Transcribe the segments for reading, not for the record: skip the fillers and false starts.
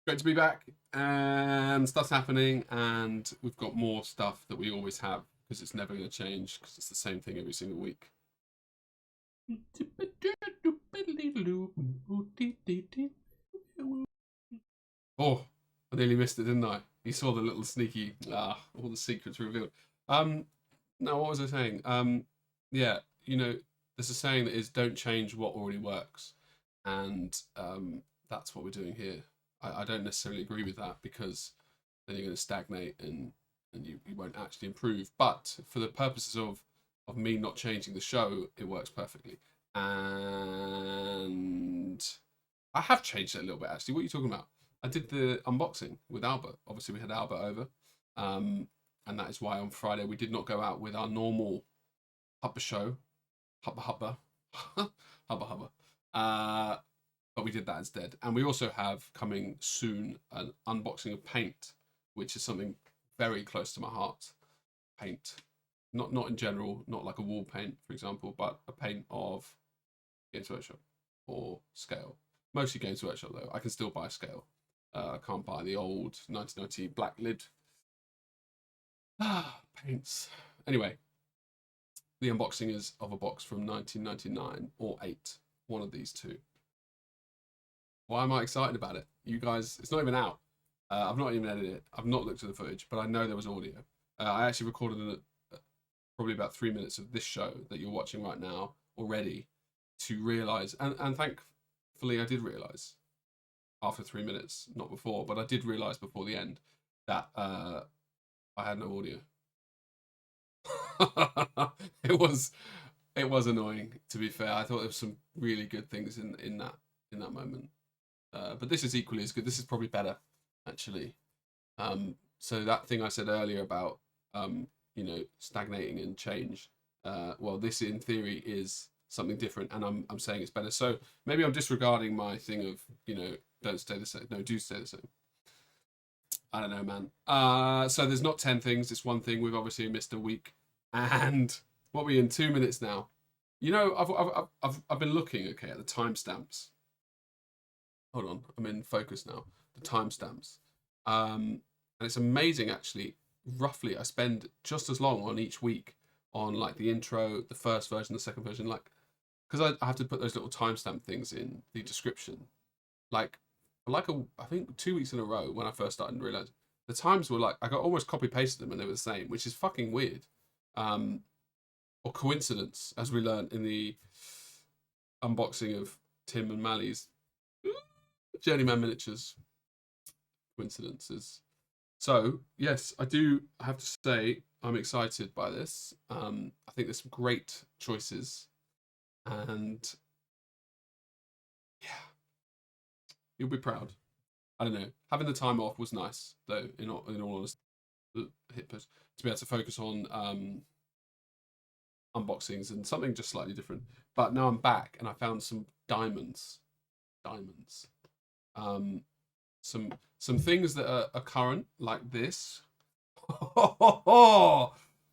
Great to be back, and stuff's happening, and we've got more stuff that we always have because it's never going to change because it's the same thing every single week. Oh, I nearly missed it, didn't I? You saw the little sneaky, all the secrets revealed. No, what was I saying? Yeah, there's a saying that is don't change what already works, and that's what we're doing here. I don't necessarily agree with that because then you're going to stagnate and you won't actually improve. But for the purposes of me not changing the show, it works perfectly. And I have changed it a little bit actually. What are you talking about? I did the unboxing with Albert. Obviously, we had Albert over, and that is why on Friday we did not go out with our normal Hutber show, Hutber, Hutber. But we did that instead. And we also have coming soon an unboxing of paint, which is something very close to my heart. Paint. Not in general, not like a wall paint, for example, but a paint of Games Workshop or Scale. Mostly Games Workshop, though. I can still buy Scale. I can't buy the old 1990 black lid. Paints. Anyway, the unboxing is of a box from 1999 or 8. One of these two. Why am I excited about it? You guys, it's not even out. I've not even edited it. I've not looked at the footage, but I know there was audio. I actually recorded probably about 3 minutes of this show that you're watching right now already to realise, and thankfully I did realise after 3 minutes, not before, but I did realise before the end that I had no audio. It was annoying, to be fair. I thought there was some really good things in that moment. But this is equally as good. This is probably better, actually. So that thing I said earlier about stagnating and change. Well, this in theory is something different, and I'm saying it's better. So maybe I'm disregarding my thing of don't stay the same. No, do stay the same. I don't know, man. So there's not 10 things. It's one thing. We've obviously missed a week, and what are we in 2 minutes now? I've been looking at the timestamps. Hold on, I'm in focus now. The timestamps, and it's amazing actually. Roughly, I spend just as long on each week on like the intro, the first version, the second version, like because I have to put those little timestamp things in the description. I think 2 weeks in a row when I first started and realized the times were like I got almost copy pasted them and they were the same, which is fucking weird, or coincidence, as we learned in the unboxing of Tim and Mally's Journeyman miniatures. Coincidences. So yes, I do have to say I'm excited by this. I think there's some great choices, and yeah, you'll be proud. I don't know. Having the time off was nice, though. In all honesty, to be able to focus on unboxings and something just slightly different. But now I'm back, and I found some diamonds. Some things that are current, like this.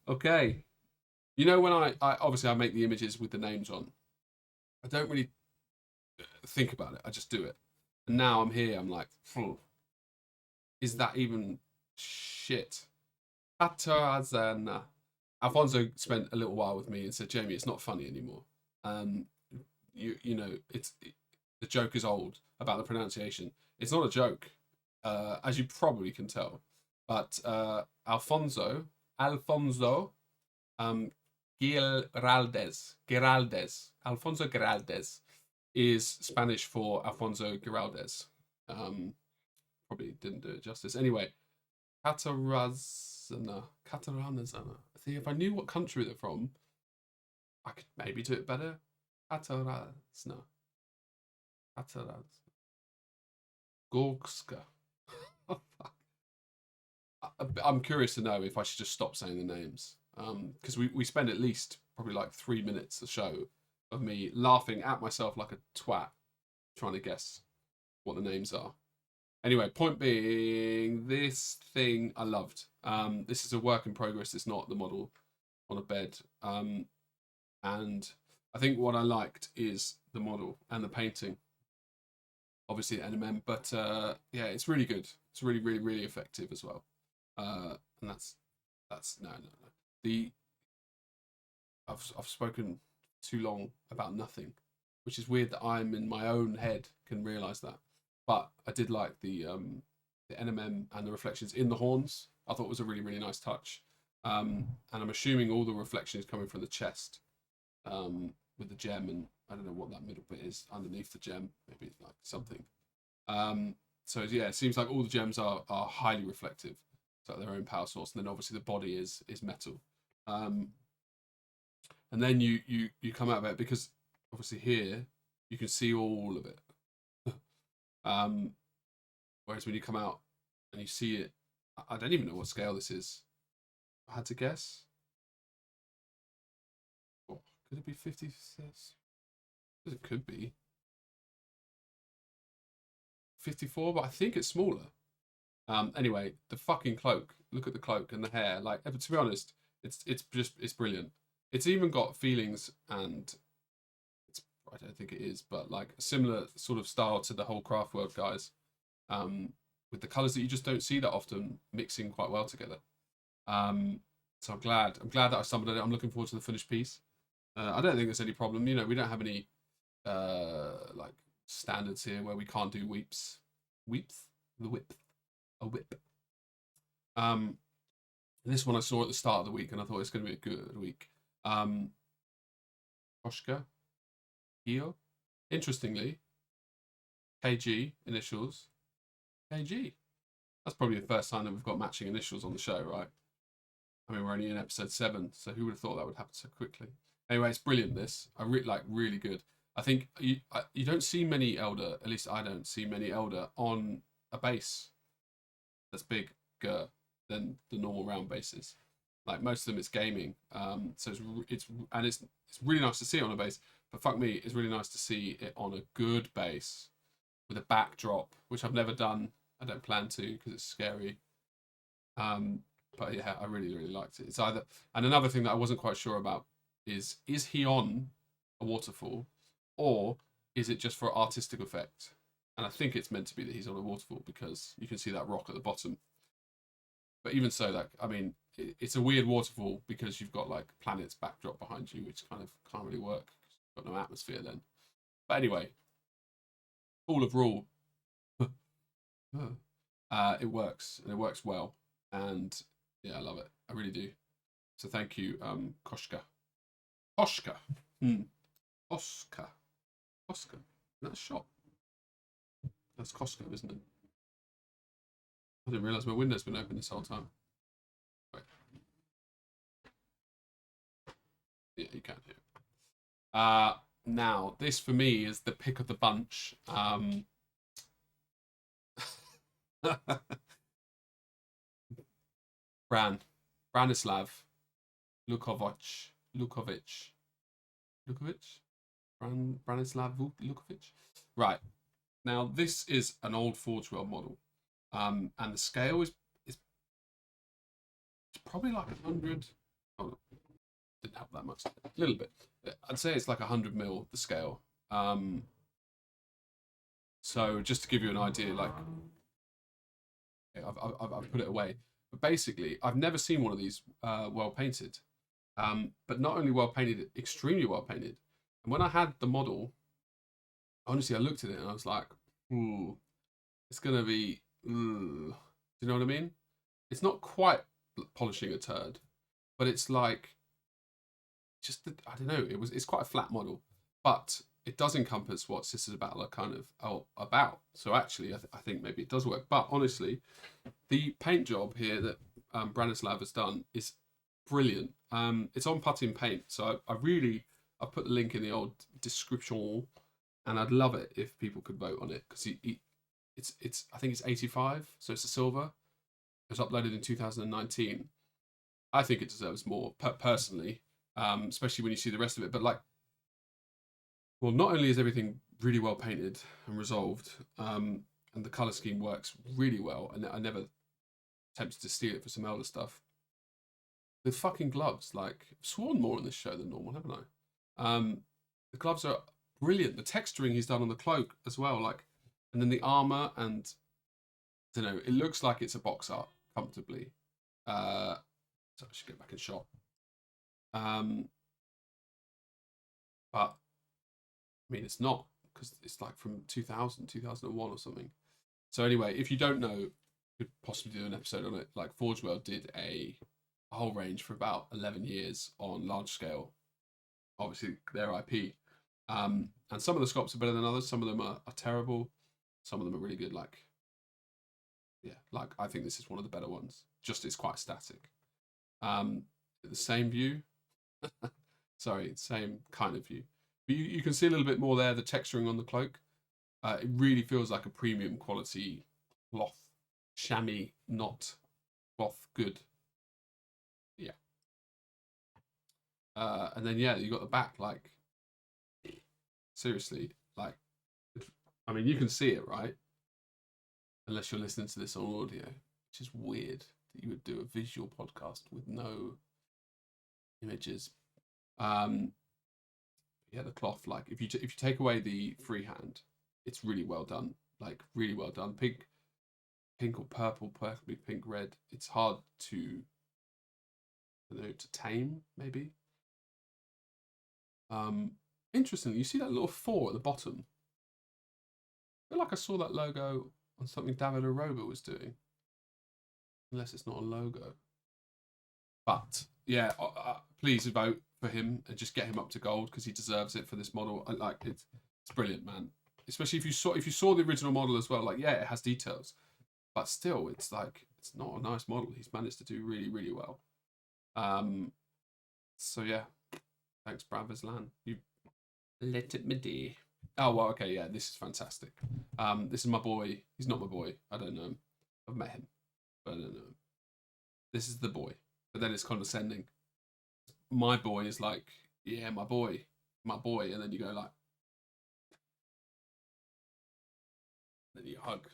Okay. When I obviously I make the images with the names on. I don't really think about it. I just do it. And now I'm here. I'm like, is that even shit? Katarzyna. Alfonso spent a little while with me and said, Jamie, it's not funny anymore. It's the joke is old about the pronunciation. It's not a joke, as you probably can tell. But Alfonso Giraldes, Alfonso Giraldes is Spanish for Alfonso Giraldes. Probably didn't do it justice. Anyway, Katarzyna. See, if I knew what country they're from, I could maybe do it better. Katarzyna. Górska. I'm curious to know if I should just stop saying the names. Because we spend at least probably like 3 minutes a show of me laughing at myself like a twat, trying to guess what the names are. Anyway, point being, this thing I loved. This is a work in progress. It's not the model on a bed. And I think what I liked is the model and the painting. obviously NMM, but yeah, it's really good. It's really, really, really effective as well. And that's no. The I've spoken too long about nothing, which is weird that I'm in my own head can realise that. But I did like the NMM and the reflections in the horns. I thought it was a really, really nice touch. And I'm assuming all the reflection is coming from the chest with the gem, and I don't know what that middle bit is underneath the gem. Maybe it's like something. So yeah, it seems like all the gems are highly reflective. It's like their own power source, and then obviously the body is metal. And then you come out of it, because obviously here you can see all of it. Whereas when you come out and you see it, I don't even know what scale this is. I had to guess. Oh, could it be 50? It could be 54, but I think it's smaller. Anyway, the fucking cloak. Look at the cloak and the hair. Like, to be honest, it's brilliant. It's even got feelings, and I don't think it is, but like a similar sort of style to the whole Craftwork guys, with the colours that you just don't see that often mixing quite well together. So I'm glad that I stumbled on it. I'm looking forward to the finished piece. I don't think there's any problem. You know, we don't have any like standards here where we can't do weeps. The whip. A whip. This one I saw at the start of the week, and I thought it's going to be a good week. Koshka Gio. Interestingly, KG initials. KG. That's probably the first time that we've got matching initials on the show, right? I mean, we're only in episode 7, so who would have thought that would happen so quickly? Anyway, it's brilliant. This I really good. I think you don't see many Elder. At least I don't see many Elder on a base that's bigger than the normal round bases. Like most of them, it's gaming. So it's really nice to see it on a base. But fuck me, it's really nice to see it on a good base with a backdrop, which I've never done. I don't plan to because it's scary. But yeah, I really, really liked it. It's either, and another thing that I wasn't quite sure about is he on a waterfall, or is it just for artistic effect? And I think it's meant to be that he's on a waterfall because you can see that rock at the bottom. But even so, like, I mean, it's a weird waterfall because you've got like planets backdrop behind you, which kind of can't really work. You've got no atmosphere then. But anyway, all of rule, it works, and it works well. And yeah, I love it. I really do. So thank you, Koshka. Koshka. Koshka. Koshka. That's a shop. That's Costco, isn't it? I didn't realise my window's been open this whole time. Wait. Yeah, you can hear it. Now, this for me is the pick of the bunch. Branislav Lukačovič. Branislav Lukačovič. Right. Now, this is an old Forge World model. And the scale is probably like 100. Oh, didn't have that much. A little bit. I'd say it's like 100 mil, the scale. So just to give you an idea, like, I've put it away. But basically, I've never seen one of these well painted. But not only well painted, extremely well painted. And when I had the model, honestly, I looked at it and I was like, ooh, it's going to be, do you know what I mean? It's not quite polishing a turd, but it's like, just, I don't know, it's quite a flat model, but it does encompass what Sisters of Battle are kind of about. So actually, I think maybe it does work. But honestly, the paint job here that Branislav has done is brilliant. It's on putty and paint, so I've put the link in the old description, and I'd love it if people could vote on it, because it's I think it's 85, so it's a silver. It was uploaded in 2019. I think it deserves more personally, especially when you see the rest of it. But like, well, not only is everything really well painted and resolved, and the color scheme works really well, and I never tempted to steal it for some Elder stuff. The fucking gloves, like, I've sworn more on this show than normal, haven't I? The gloves are brilliant. The texturing he's done on the cloak as well, like, And then the armor, and I don't know, it looks like it's a box art comfortably. So I should get back in shot. But I mean, it's not, because it's like from 2000, 2001 or something. So anyway, if you don't know, could possibly do an episode on it. Like Forge World did a whole range for about 11 years on large scale, obviously their IP. And some of the sculpts are better than others. Some of them are terrible. Some of them are really good. Like, yeah, like I think this is one of the better ones. Just it's quite static. The same view. Sorry, same kind of view. But you can see a little bit more there, the texturing on the cloak. It really feels like a premium quality cloth. Chamois, not cloth, good. Yeah. And then, yeah, you got the back, like, seriously, like, I mean, you can see it, right? Unless you're listening to this on audio, which is weird that you would do a visual podcast with no images. Yeah, the cloth, like, if you take away the freehand, it's really well done. Like, really well done. Pink or purple, perfectly pink, red. It's hard to, I don't know, to tame, maybe. Interestingly, you see that little 4 at the bottom? I feel like I saw that logo on something David Aroba was doing. Unless it's not a logo. But, yeah, please vote for him and just get him up to gold, because he deserves it for this model. Like, it's brilliant, man. Especially if you saw the original model as well. Like, yeah, it has details, but still, it's like, it's not a nice model. He's managed to do really, really well. So yeah, thanks, Bravas LAN. You let it me be. Oh well, okay, yeah, this is fantastic. This is my boy. He's not my boy. I don't know him. I've met him, but I don't know him. This is the boy, but then it's condescending. My boy is like, yeah, my boy, and then you go like, then you hug,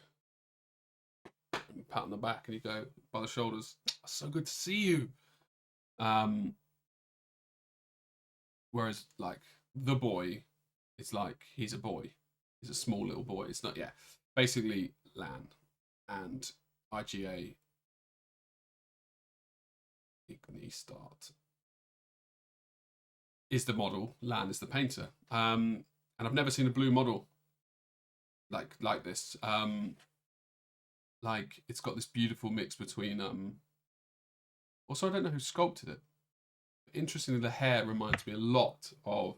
and you pat on the back, and you go by the shoulders. So good to see you. Whereas like the boy, it's like he's a boy. He's a small little boy. It's not, yeah. Basically, LAN and IGA Igni Start is the model. LAN is the painter. And I've never seen a blue model like this. Like, it's got this beautiful mix between also, I don't know who sculpted it. Interestingly, the hair reminds me a lot of,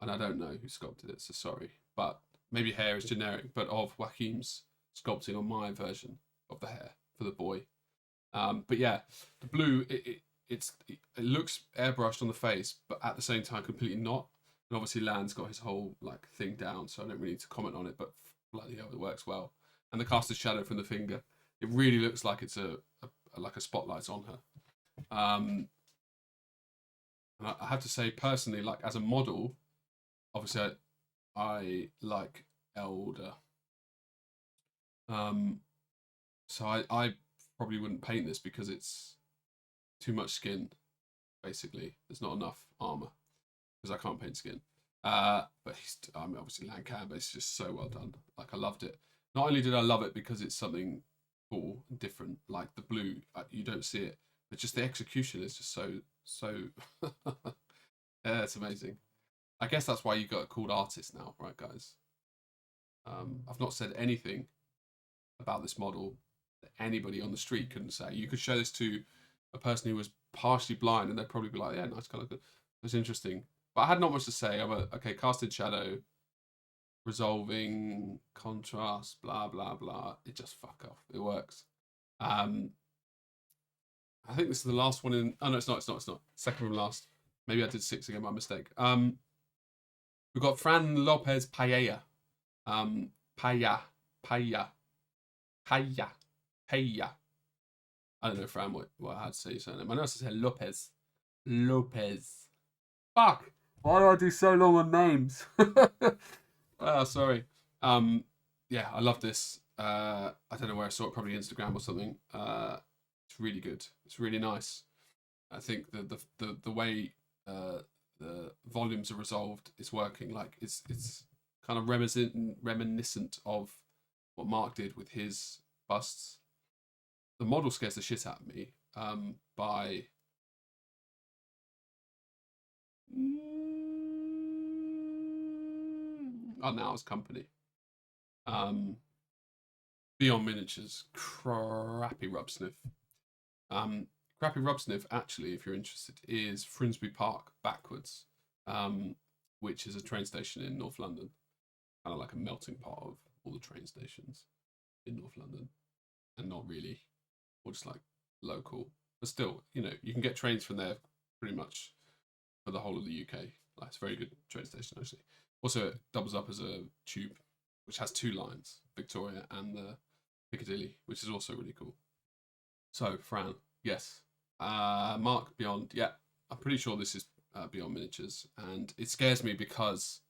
and I don't know who sculpted it, so sorry, but maybe hair is generic, but of Joachim's sculpting on my version of the hair for the boy. But yeah, the blue, it looks airbrushed on the face, but at the same time completely not. And obviously Lan's got his whole like thing down, so I don't really need to comment on it, but bloody hell, it works well. And the casted shadow from the finger, it really looks like it's like a spotlight's on her. And I have to say, personally, like as a model, obviously I like Elder. So I probably wouldn't paint this because it's too much skin, basically. There's not enough armor because I can't paint skin. But I mean, obviously LAN can, but it's just so well done. Like, I loved it. Not only did I love it because it's something cool and different, like the blue, you don't see it, but just the execution is just so yeah, it's amazing. I guess that's why you got called artist now, right, guys? I've not said anything about this model that anybody on the street couldn't say. You could show this to a person who was partially blind and they'd probably be like, yeah, nice colour. It was interesting. But I had not much to say. Okay, casted shadow, resolving, contrast, blah, blah, blah. It just fuck off. It works. I think this is the last one in... Oh, no, it's not. Second from last. Maybe I did 6 again by mistake. We've got Fran López Payá. Payá. I don't know, Fran, what I had to say your surname. I know I said López. Fuck! Why do I do so long on names? Oh, sorry. Yeah, I love this. I don't know where I saw it, probably Instagram or something. It's really good. It's really nice. I think the way the volumes are resolved is working. Like, it's kind of reminiscent of what Mark did with his busts. The model scares the shit out of me by Arnau's company. Beyond Miniatures, crappy rub sniff. Crappy rub sniff, actually, if you're interested, is Finsbury Park backwards, which is a train station in North London. Kind of like a melting pot of all the train stations in North London. And not really, or just like local. But still, you know, you can get trains from there pretty much for the whole of the UK. Like, it's a very good train station, actually. Also, it doubles up as a tube, which has 2 lines, Victoria and the Piccadilly, which is also really cool. So, Fran, yes. Mark, Beyond, yeah. I'm pretty sure this is Beyond Miniatures. And it scares me because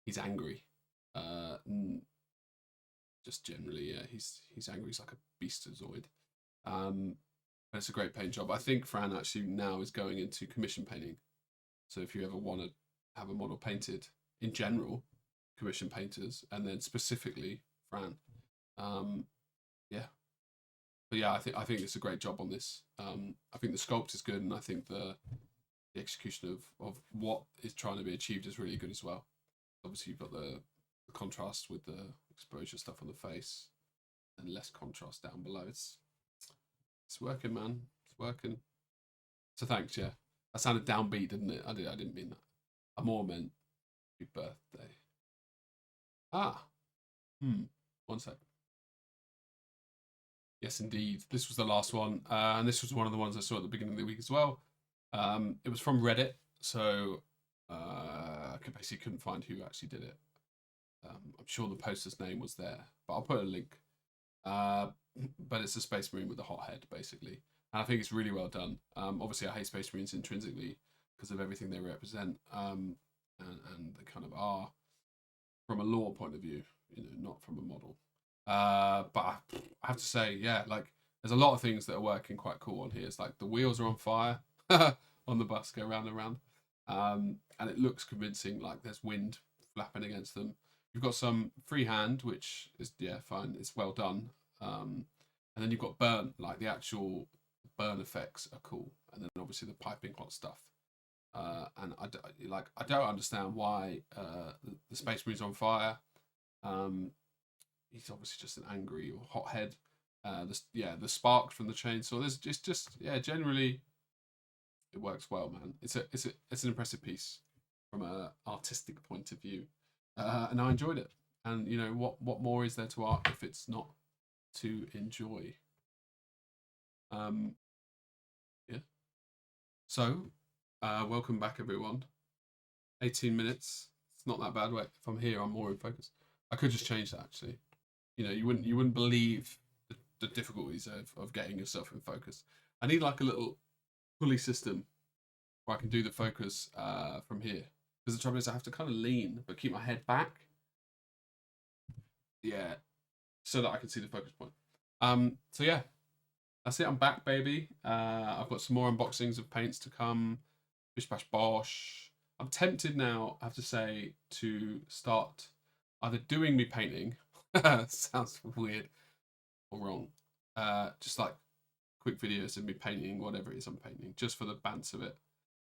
he's angry. Just generally, yeah, he's angry. He's like a beastazoid. But it's a great paint job. I think Fran actually now is going into commission painting. So if you ever want to have a model painted, in general, commission painters, and then specifically Fran, yeah. But yeah, I think it's a great job on this. I think the sculpt is good, and I think the execution of what is trying to be achieved is really good as well. Obviously, you've got the contrast with the exposure stuff on the face, and less contrast down below. It's working, man. It's working. So thanks, yeah. That sounded downbeat, didn't it? I didn't mean that. I more meant happy birthday. One sec. Yes, indeed. This was the last one, and this was one of the ones I saw at the beginning of the week as well. It was from Reddit, so I basically couldn't find who actually did it. I'm sure the poster's name was there, but I'll put a link. But it's a Space Marine with a hot head, basically. And I think it's really well done. Obviously, I hate Space Marines intrinsically because of everything they represent, and they kind of are from a lore point of view, you know, not from a model. But I have to say, yeah, like there's a lot of things that are working quite cool on here. It's like the wheels are on fire on the bus, go round and round, and it looks convincing. Like there's wind flapping against them. You've got some freehand, which is, yeah, fine. It's well done. And then you've got burn, like the actual burn effects are cool. And then obviously the piping hot stuff. And I don't understand why the Space Marine's on fire. He's obviously just an angry or hot head. The sparks from the chainsaw. There's just yeah, generally it works well, man. It's an impressive piece from an artistic point of view. And I enjoyed it. And you know what more is there to art if it's not to enjoy? Yeah. So, welcome back, everyone. 18 minutes. It's not that bad. Wait, if I'm here, I'm more in focus. I could just change that actually. You know, you wouldn't believe the difficulties of getting yourself in focus. I need like a little pulley system where I can do the focus from here. Because the trouble is I have to kind of lean, but keep my head back. Yeah, so that I can see the focus point. So yeah, that's it. I'm back, baby. I've got some more unboxings of paints to come. Bish bash bosh. I'm tempted now, I have to say, to start either doing me painting. Sounds weird or wrong. Just like quick videos of me painting whatever it is I'm painting, just for the banter of it.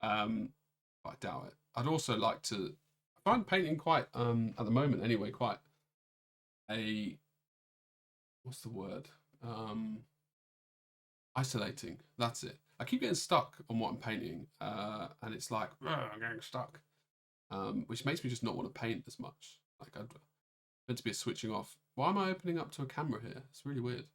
But I doubt it. I'd also like to. I find painting quite, at the moment anyway, quite a. What's the word? Isolating. That's it. I keep getting stuck on what I'm painting, and it's like I'm getting stuck, which makes me just not want to paint as much. Like I'd meant to be switching off. Why am I opening up to a camera here? It's really weird.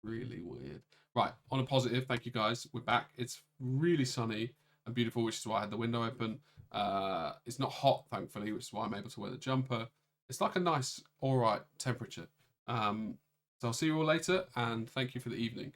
Really weird. Right, on a positive, thank you guys. We're back. It's really sunny and beautiful, which is why I had the window open. It's not hot, thankfully, which is why I'm able to wear the jumper. It's like a nice, all right temperature. So I'll see you all later, and thank you for the evening.